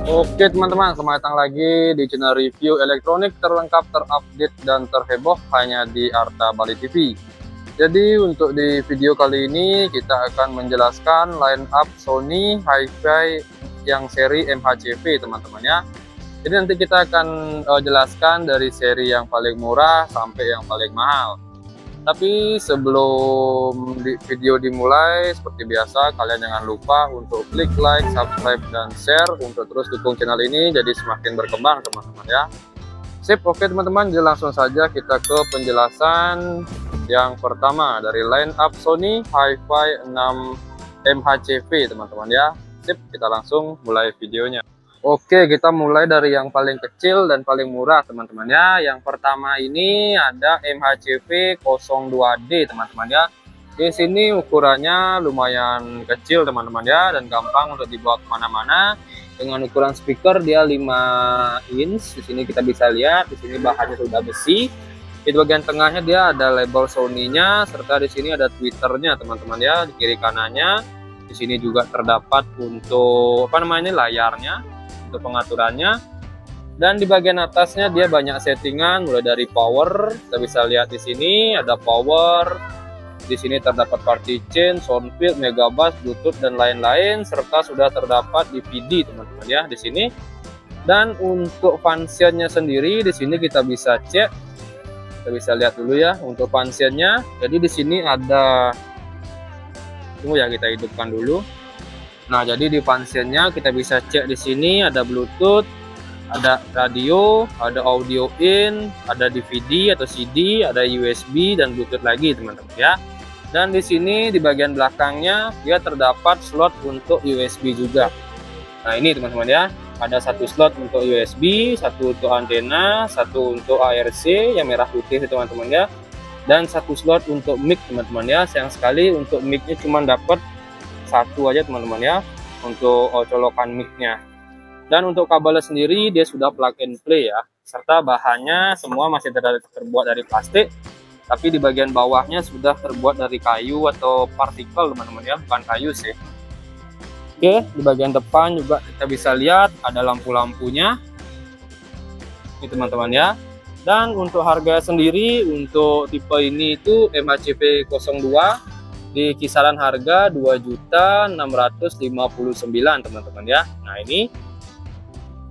Oke teman-teman, selamat datang lagi di channel review elektronik terlengkap, terupdate, dan terheboh hanya di Arta Bali TV. Jadi untuk di video kali ini kita akan menjelaskan line up Sony Hi-Fi yang seri MHCV teman-teman ya. Jadi nanti kita akan jelaskan dari seri yang paling murah sampai yang paling mahal. Tapi sebelum video dimulai, seperti biasa kalian jangan lupa untuk klik like, subscribe, dan share untuk terus dukung channel ini jadi semakin berkembang teman-teman ya. Sip, oke teman-teman, jadi langsung saja kita ke penjelasan yang pertama dari line up Sony Hi-Fi 6 MHCV teman-teman ya. Sip, kita langsung mulai videonya. Oke, kita mulai dari yang paling kecil dan paling murah teman-teman ya. Yang pertama ini ada MHCV 02D teman-teman ya. Di sini ukurannya lumayan kecil teman-teman ya, dan gampang untuk dibawa kemana-mana. Dengan ukuran speaker dia 5 inch. Di sini kita bisa lihat, di sini bahannya sudah besi. Di bagian tengahnya dia ada label Sony-nya, serta di sini ada Twitternya teman-teman ya. Di kiri kanannya, di sini juga terdapat untuk layarnya, untuk pengaturannya. Dan di bagian atasnya dia banyak settingan, mulai dari power, kita bisa lihat di sini ada power, di sini terdapat party chain, sound field, mega bass, bluetooth, dan lain-lain, serta sudah terdapat DVD teman-teman ya di sini. Dan untuk functionnya sendiri di sini kita bisa cek, kita bisa lihat dulu ya untuk functionnya. Jadi di sini ada, tunggu ya, kita hidupkan dulu. Nah, jadi di functionnya kita bisa cek di sini ada Bluetooth, ada radio, ada audio in, ada DVD atau CD, ada USB dan Bluetooth lagi teman-teman ya. Dan di sini di bagian belakangnya dia terdapat slot untuk USB juga. Nah, ini teman-teman ya, ada satu slot untuk USB, satu untuk antena, satu untuk ARC yang merah putih teman-teman ya, dan satu slot untuk mic teman-teman ya. Sayang sekali untuk mic-nya cuma dapat satu aja teman-teman ya untuk colokan mic-nya. Dan untuk kabelnya sendiri dia sudah plug and play ya, serta bahannya semua masih terbuat dari plastik, tapi di bagian bawahnya sudah terbuat dari kayu atau partikel teman-teman ya, bukan kayu sih. Oke, di bagian depan juga kita bisa lihat ada lampu-lampunya ini teman-teman ya. Dan untuk harga sendiri untuk tipe ini itu MHCV 02 di kisaran harga 2.659.000 teman-teman ya. Nah, ini.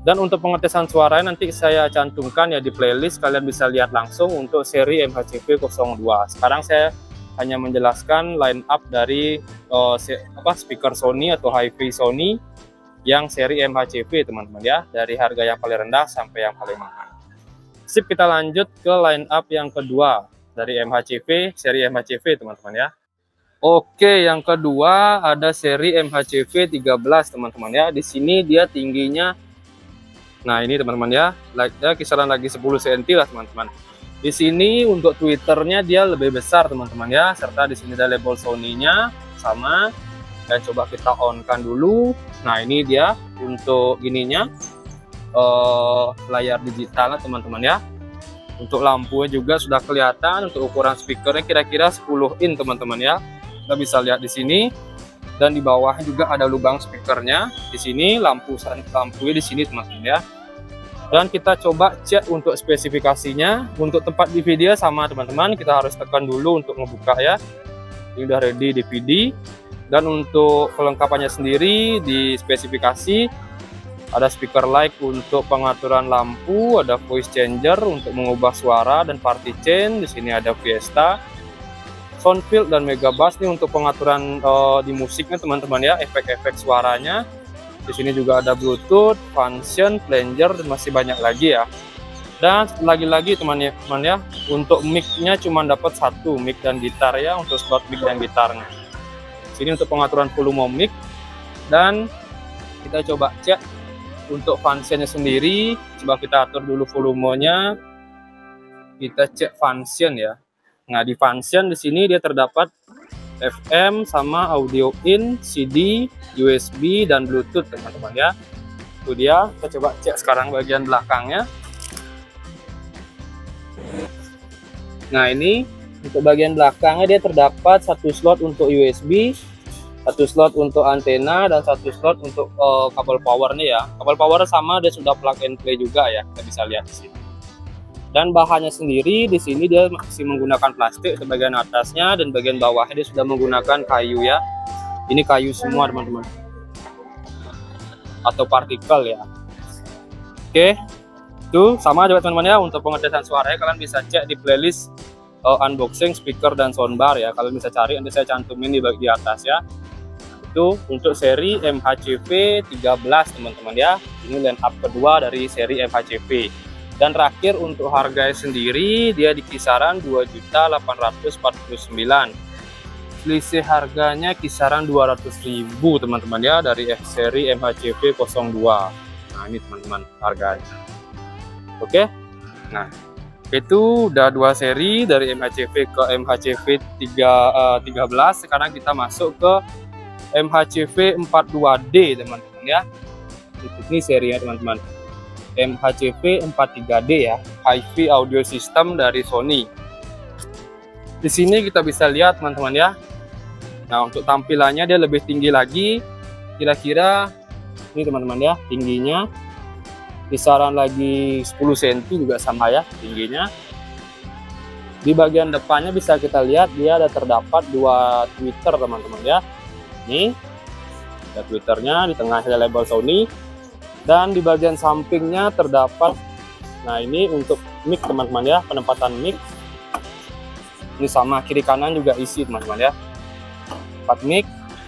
Dan untuk pengetesan suaranya nanti saya cantumkan ya di playlist, kalian bisa lihat langsung untuk seri MHCV 02. Sekarang saya hanya menjelaskan line up dari speaker Sony atau Hi-Fi Sony yang seri MHCV teman-teman ya, dari harga yang paling rendah sampai yang paling mahal. Sip, kita lanjut ke line up yang kedua dari MHCV, seri MHCV teman-teman ya. Oke, yang kedua ada seri MHCV 13 teman-teman ya. Di sini dia tingginya, nah ini teman-teman ya, kisaran lagi 10 cm lah teman-teman. Di sini untuk Twitternya dia lebih besar teman-teman ya, serta di sini ada label Sony-nya sama. Dan coba kita on-kan dulu. Nah, ini dia untuk ininya layar digital teman-teman ya. Untuk lampunya juga sudah kelihatan. Untuk ukuran speakernya kira-kira 10 in teman-teman ya. Kita bisa lihat di sini, dan di bawah juga ada lubang speakernya. Di sini lampunya di sini teman-teman ya. Dan kita coba cek untuk spesifikasinya. Untuk tempat DVD sama teman-teman, kita harus tekan dulu untuk ngebuka ya. Ini udah ready DVD. Dan untuk kelengkapannya sendiri di spesifikasi ada speaker light untuk pengaturan lampu, ada voice changer untuk mengubah suara dan party chain. Di sini ada Fiesta, sound field, dan mega bass nih untuk pengaturan di musiknya teman-teman ya, efek-efek suaranya. Di sini juga ada Bluetooth, function, flanger, dan masih banyak lagi ya. Dan lagi-lagi teman-teman ya, untuk mic-nya cuma dapat satu, mic dan gitar ya, untuk slot mic dan gitarnya. Sini untuk pengaturan volume mic. Dan kita coba cek untuk function-nya sendiri. Coba kita atur dulu volumenya. Kita cek function ya. Nah, di function di sini dia terdapat FM sama audio in, CD, USB, dan Bluetooth teman-teman ya. Itu dia. Kita coba cek sekarang bagian belakangnya. Nah, ini untuk bagian belakangnya dia terdapat satu slot untuk USB, Satu slot untuk antena dan satu slot untuk kabel power nih ya. Kabel power sama, dia sudah plug and play juga ya, kita bisa lihat di sini. Dan bahannya sendiri di sini dia masih menggunakan plastik di bagian atasnya, dan bagian bawahnya dia sudah menggunakan kayu ya. Ini kayu semua teman-teman, atau partikel ya. Oke, itu sama juga teman-teman ya. Untuk pengetesan suaranya kalian bisa cek di playlist unboxing speaker dan soundbar ya. Kalian bisa cari, nanti saya cantumin di atas ya. Itu untuk seri MHCV 13 teman-teman ya. Ini line up kedua dari seri MHCV. Dan terakhir untuk harganya sendiri dia di kisaran 2.849.000. Selisih harganya kisaran 200.000 teman-teman ya dari seri MHCV 02. Nah ini teman-teman harganya. Oke, nah itu udah dua seri dari MHCV ke MHCV 13. Sekarang kita masuk ke MHCV 42D teman-teman ya. Ini serinya teman-teman, MHCV 43D ya, HiFi audio system dari Sony. Di sini kita bisa lihat teman-teman ya. Nah untuk tampilannya dia lebih tinggi lagi, kira-kira ini teman-teman ya, tingginya kisaran lagi 10 cm juga sama ya tingginya. Di bagian depannya bisa kita lihat dia ada terdapat dua tweeter teman-teman ya. Ini ada twitternya, di tengah ada label Sony, dan di bagian sampingnya terdapat, nah ini untuk mic teman-teman ya, penempatan mic. Ini sama, kiri kanan juga isi teman-teman ya, 4 mic.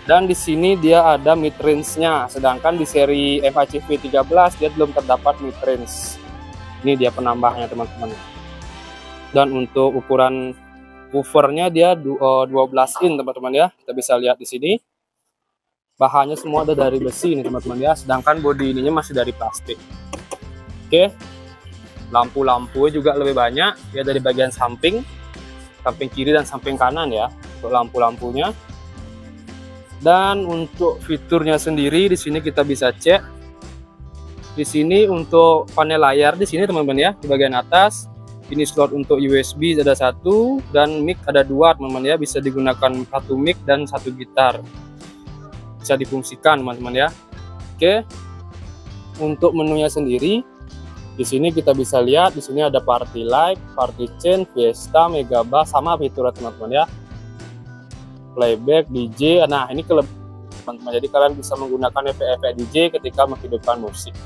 Dan di sini dia ada mid range-nya, sedangkan di seri MHCV 13 dia belum terdapat mid range. Ini dia penambahnya teman-teman. Dan untuk ukuran woofernya dia 12 in teman-teman ya, kita bisa lihat di sini. Bahannya semua ada dari besi ini teman-teman ya, sedangkan bodi ininya masih dari plastik. Oke, lampu-lampu juga lebih banyak ya, dari bagian samping kiri dan samping kanan ya untuk lampu-lampunya. Dan untuk fiturnya sendiri di sini kita bisa cek. Di sini untuk panel layar di sini teman-teman ya, di bagian atas ini slot untuk USB ada satu, dan mic ada dua teman-teman ya, bisa digunakan satu mic dan satu gitar. Bisa difungsikan teman-teman ya. Oke, untuk menunya sendiri di sini kita bisa lihat, di sini ada party light, party chain, fiesta, megabass, sama fitur teman-teman ya, playback, DJ. Nah ini kelebihan teman-teman, jadi kalian bisa menggunakan efek-efek DJ ketika menghidupkan musik.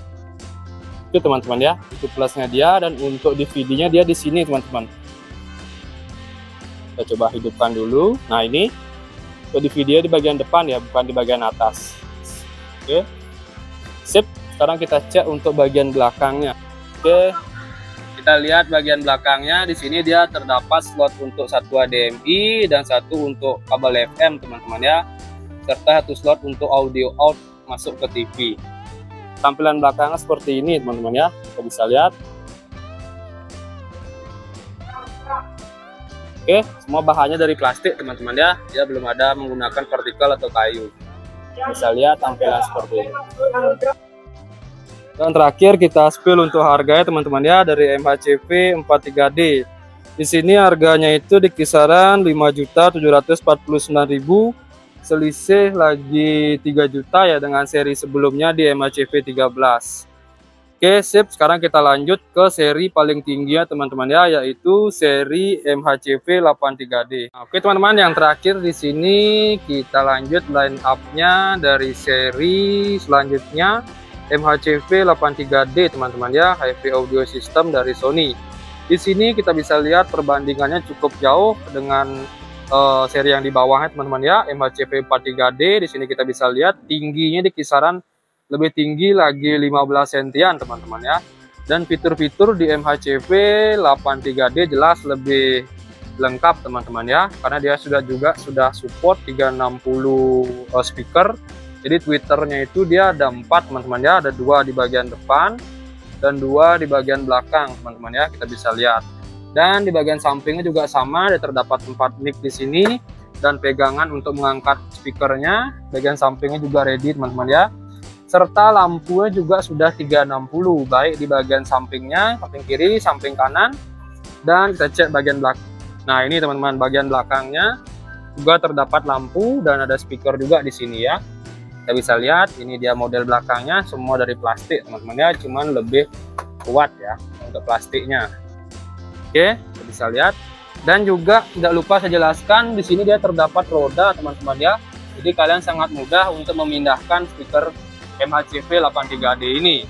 Itu teman-teman ya, itu plusnya dia. Dan untuk DVD-nya dia di sini teman-teman. Kita coba hidupkan dulu. Nah ini untuk di video di bagian depan ya, bukan di bagian atas. Oke, sip. Sekarang kita cek untuk bagian belakangnya. Oke, kita lihat bagian belakangnya. Di sini dia terdapat slot untuk satu HDMI dan satu untuk kabel FM teman-teman ya, serta satu slot untuk audio out masuk ke TV. Tampilan belakangnya seperti ini teman-teman ya, kita bisa lihat. Oke, semua bahannya dari plastik teman-teman ya, dia belum ada menggunakan partikel atau kayu. Bisa lihat tampilan seperti ini. Dan terakhir kita spill untuk harganya teman-teman ya, dari MHCV 43D. Di sini harganya itu di kisaran 5.749.000, selisih lagi 3 juta ya dengan seri sebelumnya di MHCV 13. Oke, sip. Sekarang kita lanjut ke seri paling tinggi ya teman-teman ya, yaitu seri MHCV 83D. Nah, oke teman-teman, yang terakhir di sini kita lanjut line up-nya dari seri selanjutnya, MHCV 83D teman-teman ya, HiFi audio system dari Sony. Di sini kita bisa lihat perbandingannya cukup jauh dengan seri yang di bawahnya teman-teman ya, MHCV 43D. Di sini kita bisa lihat tingginya di kisaran lebih tinggi lagi 15 sentian teman-teman ya. Dan fitur-fitur di MHCV 83D jelas lebih lengkap teman-teman ya, karena dia sudah support 360 speaker. Jadi tweeternya itu dia ada 4 teman-teman ya, ada 2 di bagian depan dan 2 di bagian belakang teman-teman ya, kita bisa lihat. Dan di bagian sampingnya juga sama, ada terdapat 4 mic di sini dan pegangan untuk mengangkat speakernya. Bagian sampingnya juga ready teman-teman ya. Serta lampunya juga sudah 360, baik di bagian sampingnya, samping kiri, samping kanan. Dan kita cek bagian belakang. Nah ini teman-teman, bagian belakangnya Juga terdapat lampu dan ada speaker juga di sini ya. Kita bisa lihat ini dia model belakangnya semua dari plastik teman-teman ya, cuman lebih kuat ya untuk plastiknya. Oke, kita bisa lihat. Dan juga tidak lupa saya jelaskan di sini dia terdapat roda teman-teman ya. Jadi kalian sangat mudah untuk memindahkan speaker MHCV 83D ini.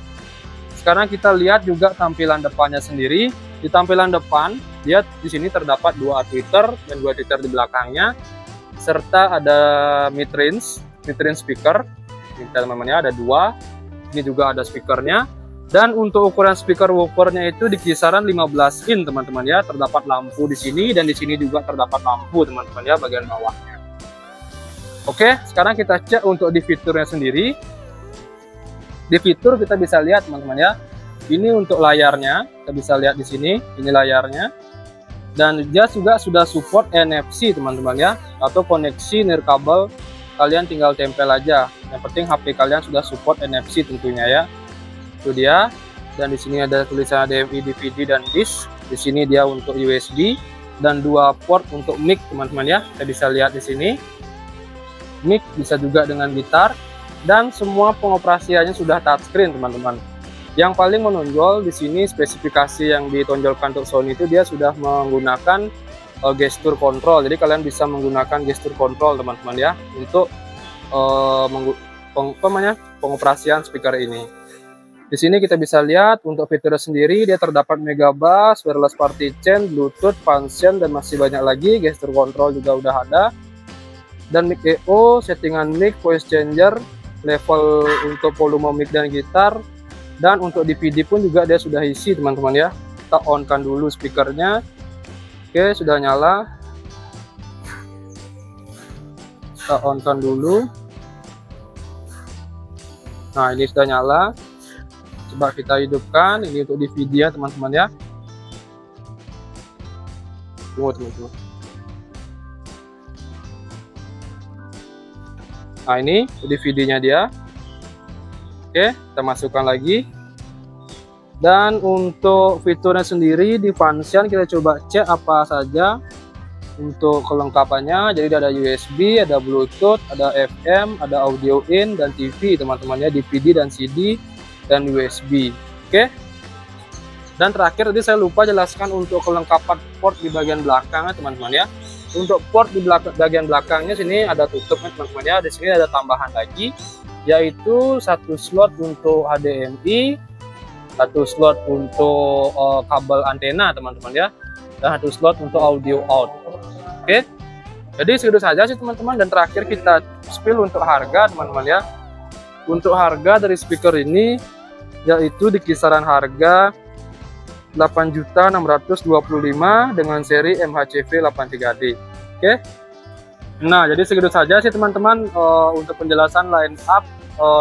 Sekarang kita lihat juga tampilan depannya sendiri. Di tampilan depan dia di sini terdapat 2 tweeter dan 2 tweeter di belakangnya, serta ada mid-range speaker. Ini teman-teman ya, ada 2. Ini juga ada speakernya. Dan untuk ukuran speaker woofernya itu di kisaran 15 in teman-teman ya. Terdapat lampu di sini dan di sini juga terdapat lampu teman-teman ya bagian bawahnya. Oke, sekarang kita cek untuk di fiturnya sendiri. Di fitur kita bisa lihat teman-teman ya. Ini untuk layarnya, kita bisa lihat di sini. Ini layarnya. Dan dia juga sudah support NFC teman-teman ya, atau koneksi nirkabel. Kalian tinggal tempel aja. Yang penting HP kalian sudah support NFC tentunya ya. Itu dia. Dan di sini ada tulisan HDMI, DVD dan disk. Di sini dia untuk USB dan 2 port untuk mic teman-teman ya. Kita bisa lihat di sini. Mic bisa juga dengan gitar dan semua pengoperasiannya sudah touchscreen teman-teman. Yang paling menonjol di sini spesifikasi yang ditonjolkan untuk Sony itu dia sudah menggunakan gesture control. Jadi kalian bisa menggunakan gesture control teman-teman ya untuk pengoperasian speaker ini. Di sini kita bisa lihat untuk fiturnya sendiri dia terdapat megabass, wireless party chain, bluetooth, function dan masih banyak lagi. Gesture control juga udah ada. Dan mic EO, settingan mic, voice changer, level untuk volume mic dan gitar. Dan untuk DVD pun juga dia sudah isi teman-teman ya. Kita on kan dulu speakernya. Oke, sudah nyala. Kita on kan dulu. Nah, ini sudah nyala. Coba kita hidupkan. Ini untuk DVD ya teman-teman ya. Tunggu teman-teman. Nah, ini DVD-nya dia. Oke, kita masukkan lagi. Dan untuk fiturnya sendiri di function kita coba cek apa saja untuk kelengkapannya. Jadi ada USB, ada Bluetooth, ada FM, ada audio in dan TV teman-teman ya, DVD dan CD dan USB. Oke. Dan terakhir tadi saya lupa jelaskan untuk kelengkapan port di bagian belakangnya teman-teman ya. Untuk port di bagian belakangnya sini ada tutup teman-teman ya. Di sini ada tambahan lagi yaitu 1 slot untuk HDMI, 1 slot untuk kabel antena teman-teman ya, dan 1 slot untuk audio out. Oke. Jadi segitu saja sih teman-teman. Dan terakhir kita spill untuk harga teman-teman ya. Untuk harga dari speaker ini yaitu di kisaran harga 8.625.000 dengan seri MHCV 83D. Oke. Nah, jadi segitu saja sih teman-teman untuk penjelasan line up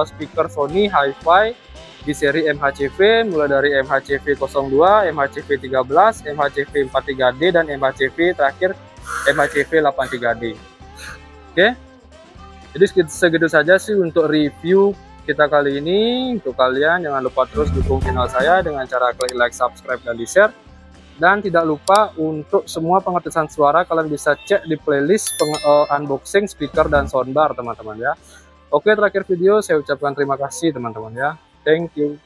speaker Sony Hi-Fi di seri MHCV mulai dari MHCV 02, MHCV 13, MHCV 43D dan MHCV terakhir MHCV 83D. Oke. Jadi segitu saja sih untuk review kita kali ini. Untuk kalian jangan lupa terus dukung channel saya dengan cara klik like, subscribe dan di-share. Dan tidak lupa untuk semua pengetesan suara kalian bisa cek di playlist unboxing speaker dan soundbar teman-teman ya. Oke, terakhir video saya ucapkan terima kasih teman-teman ya. Thank you.